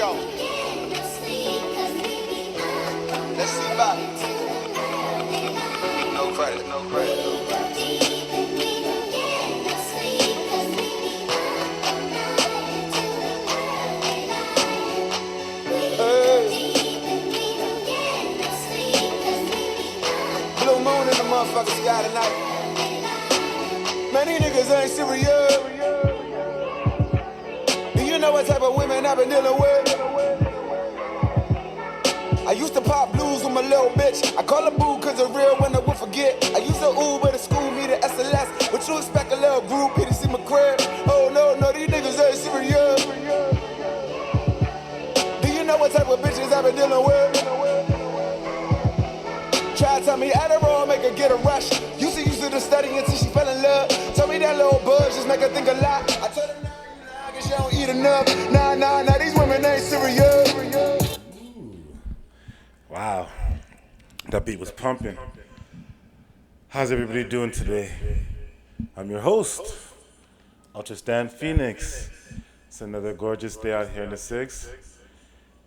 go. Let's see about it. No credit, no credit, no credit. Blue moon in the motherfucking sky tonight. Man, these niggas ain't serious. Do you know what type of women I've been dealing with? I used to pop blues with my little bitch. I call her boo cause a real one I will forget. I used to Uber to school me to SLS. But you expect a little group here to see my crib? Oh no, these niggas ain't serious. Do you know what type of bitches I've been dealing with? Try to tell me Adderall make her get a rush. Used to the study until she fell in love. Told me that little buzz just make her think a lot. I told her nah, I guess you don't eat enough. Nah, these women ain't serious. Wow, that beat was pumping. How's everybody doing today? I'm your host, Ultrastand Pheonix. It's another gorgeous day out here in the six.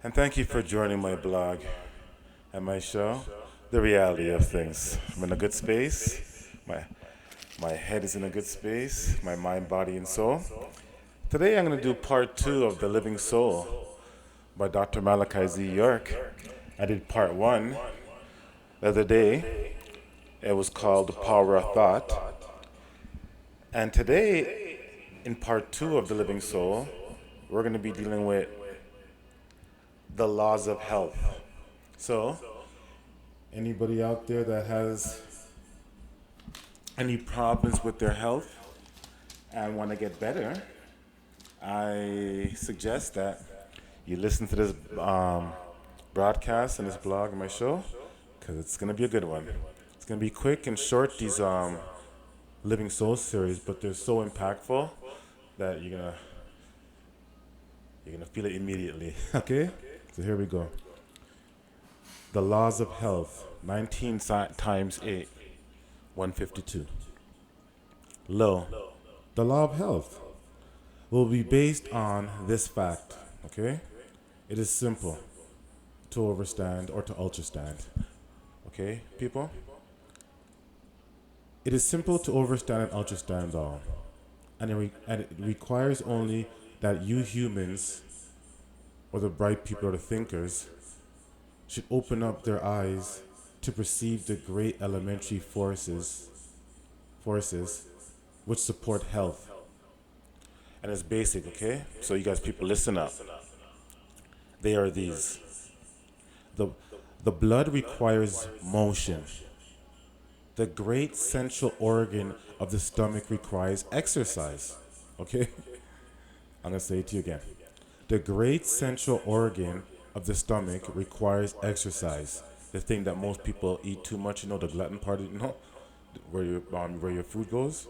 And thank you for joining my blog and my show, The Reality of Things. I'm in a good space. My head is in a good space. My mind, body, and soul. Today I'm going to do part 2 of The Living Soul by Dr. Malachi Z. York. I did part 1 the other day. It was called The Power of Thought. And today, in part 2 of The Living Soul, we're going to be dealing with the laws of health. So, anybody out there that has any problems with their health and want to get better, I suggest that you listen to this broadcast and this blog and my show, because it's going to be a good one. It's going to be quick and short, these Living Soul series, but they're so impactful that you're gonna feel it immediately. Okay? So here we go. The laws of health, 19 times 8, 152. Lo, the law of health will be based on this fact, okay? It is simple to overstand or to ultrastand. Okay, people? It is simple to overstand and ultrastand all. And it requires only that you humans, or the bright people or the thinkers, should open up their eyes to perceive the great elementary forces which support health. And it's basic, okay? So you guys people listen up. They are these. The blood requires motion. The great central organ of the stomach requires exercise. Okay? I'm going to say it to you again. The great central organ of the stomach requires exercise. The thing that most people eat too much, the glutton part, where your food goes.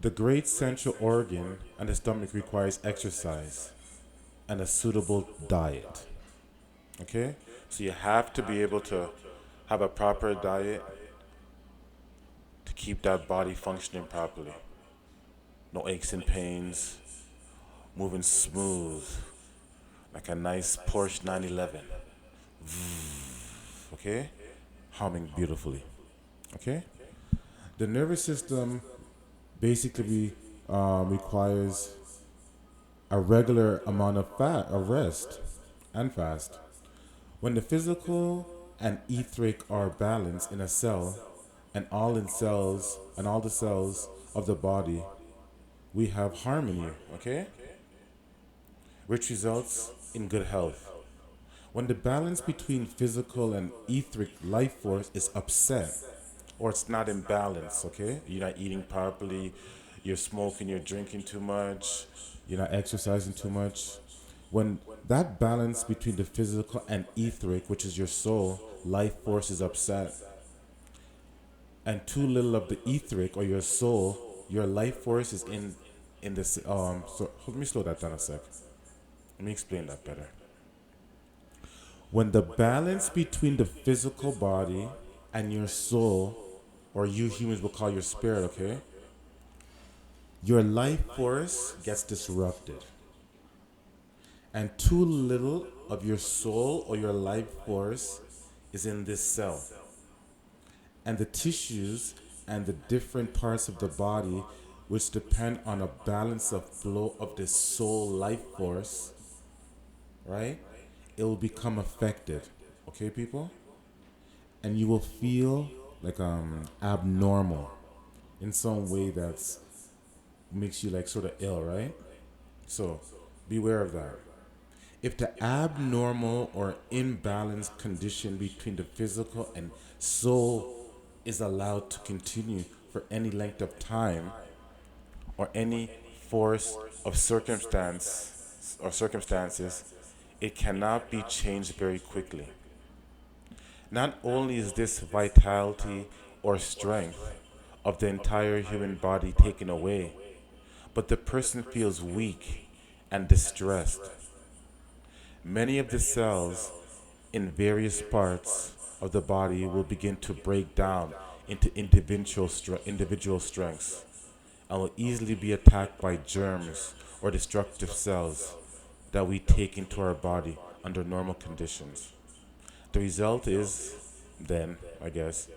The great central organ and the stomach requires exercise and a suitable diet. Okay? So you have to be able to have a proper diet to keep that body functioning properly. No aches and pains, moving smooth, like a nice Porsche 911. Okay? Humming beautifully. Okay? The nervous system basically requires a regular amount of rest and fast. When the physical and etheric are balanced in a cell and all the cells of the body, we have harmony, okay? Which results in good health. When the balance between physical and etheric life force is upset, or it's not in balance, okay? You're not eating properly, you're smoking, you're drinking too much, you're not exercising too much. When that balance between the physical and etheric, which is your soul, life force is upset, and too little of the etheric or your soul, your life force is in this. So let me slow that down a sec. Let me explain that better. When the balance between the physical body and your soul, or you humans will call your spirit, okay, your life force gets disrupted. And too little of your soul or your life force is in this cell. And the tissues and the different parts of the body which depend on a balance of flow of the soul life force, right? It will become affected. Okay, people? And you will feel like abnormal in some way that's makes you like sort of ill, right? So beware of that. If the abnormal or imbalanced condition between the physical and soul is allowed to continue for any length of time or any force of circumstances, it cannot be changed very quickly. Not only is this vitality or strength of the entire human body taken away, but the person feels weak and distressed. Many of the cells in various parts of the body will begin to break down into individual strengths and will easily be attacked by germs or destructive cells that we take into our body under normal conditions. The result is, then, I guess,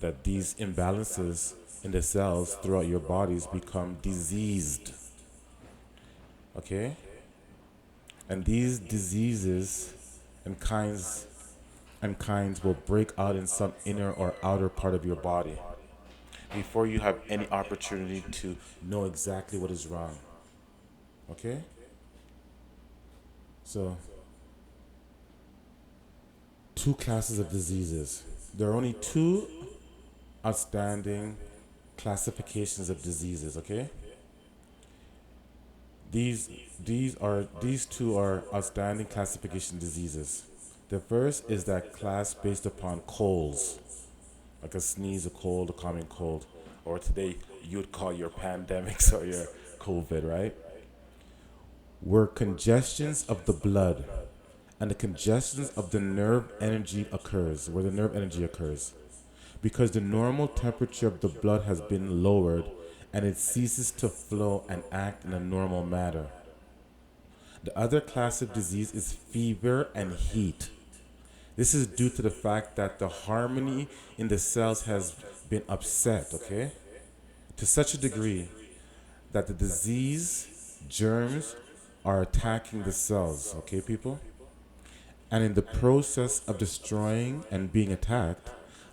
that these imbalances in the cells throughout your bodies become diseased. Okay? And these diseases and kinds will break out in some inner or outer part of your body before you have any opportunity to know exactly what is wrong. Okay? So, two classes of diseases. There are only two outstanding classifications of diseases, okay? These two are outstanding classification diseases. The first is that class based upon colds, like a sneeze, a cold, a common cold, or today you'd call your pandemics or your COVID, right? Where congestions of the blood and the congestions of the nerve energy occurs, where the nerve energy occurs, because the normal temperature of the blood has been lowered and it ceases to flow and act in a normal manner. The other class of disease is fever and heat. This is due to the fact that the harmony in the cells has been upset, okay? To such a degree that the disease germs are attacking the cells, okay, people? And in the process of destroying and being attacked,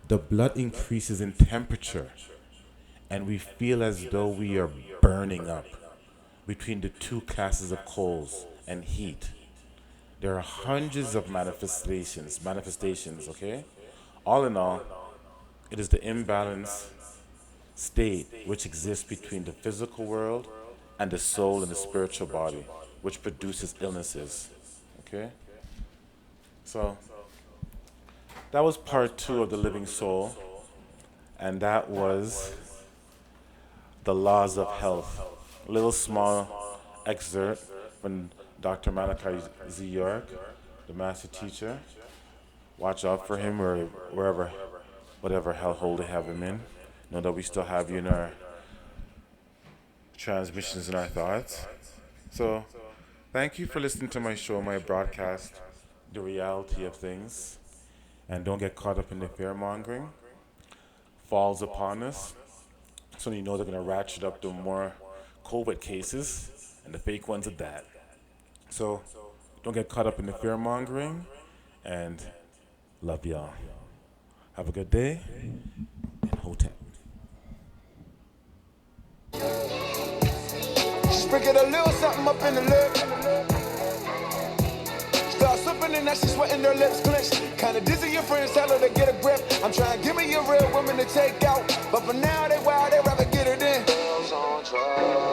the blood increases in temperature and we feel as though we are burning up between the two classes of colds and heat. There are hundreds of manifestations, okay? All in all, it is the imbalanced state which exists between the physical world and the soul and the spiritual body, which produces illnesses, okay? So, that was part 2 of The Living Soul, and that was The Laws of Health. A little small excerpt from Dr. Malachi Z. York, the master teacher. Watch out for him or wherever, whatever hellhole they have him in. Know that we still have you in our transmissions and our thoughts. So, thank you for listening to my show, my broadcast, The Reality of Things. And don't get caught up in the fear-mongering. Falls upon us. So you know they're going to ratchet up the more COVID cases and the fake ones at that. So don't get caught up in the fear-mongering. And love y'all. Have a good day. And Hotep. Sprinkle a little something up in the lip. Start slipping and now she's sweating, her lips clenched. Kinda dizzy, your friends tell her to get a grip. I'm trying to give me a real woman to take out, but for now they wild, they rather get it in. Girls on drugs.